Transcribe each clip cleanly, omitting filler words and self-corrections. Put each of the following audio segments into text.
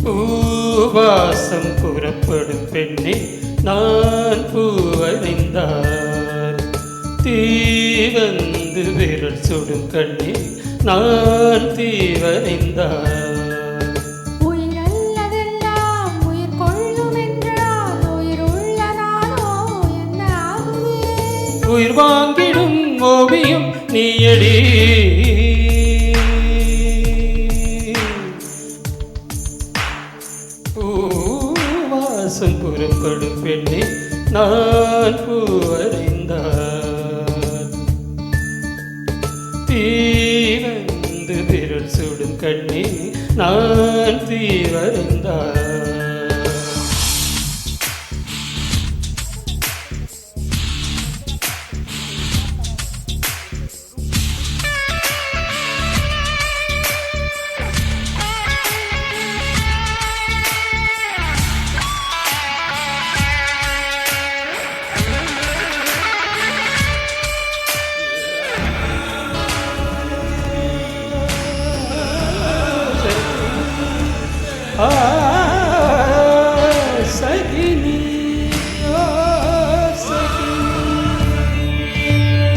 பூவாசம் புறப்படும் பெண்ணே நான் பூவறிந்தார் தீ வந்து விரல் சுடும் கண்ணே நான் தீவறிந்தார் உயிர் வாங்கிடும் ஓவியம் நீயடி பூவாசம் புறப்படும் பெண்ணே நான் பூவறிந்தார் தீ வந்து விரல் சுடும் கண்ணே நான் தீவறிந்தார்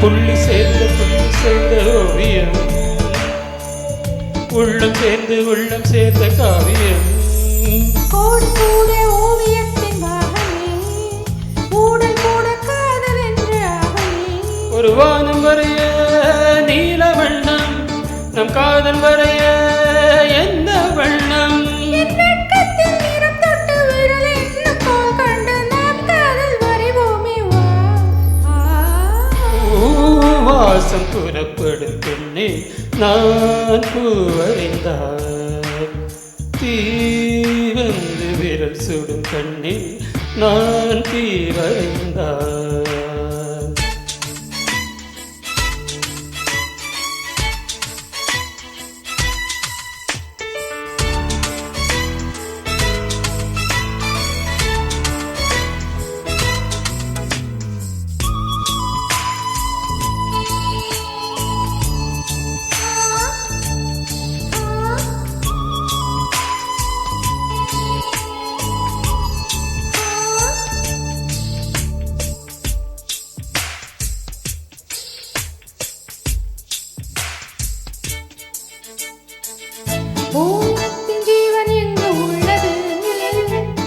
புள்ளி சேர்ந்த ஓவியம் உள்ளம் சேர்ந்த காவியம் ஒரு வானம் வரைய நீல வண்ணம் நம் காதல் வரைய எந்த வண்ணம் வாசம் புறப்படும் பெண்ணே நான் பூவறிந்தார் தீ வந்து விரல் சுடும் கண்ணே நான் தீவறிந்தார்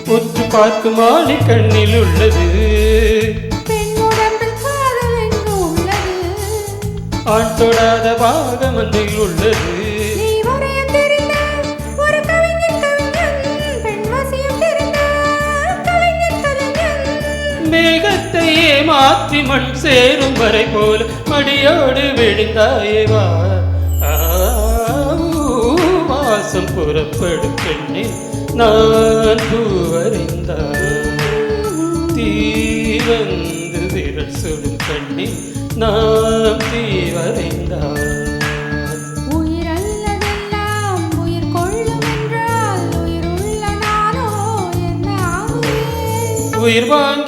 உற்று பார்க்கும் ஆணி கண்ணில் உள்ளது ஆண் தொடாத பாகம் அன்றில் உள்ளது மேகத்தையே மாற்றி மண் சேரும் வரை போல மடியோடு விழுந்தாயேவா வாசம் புறப்படும் பெண்ணே நான் பூவறிந்தார் தீ வந்து விரல் சுடும் கண்ணே நான் தீவறிந்தார் உயிர் வாங்க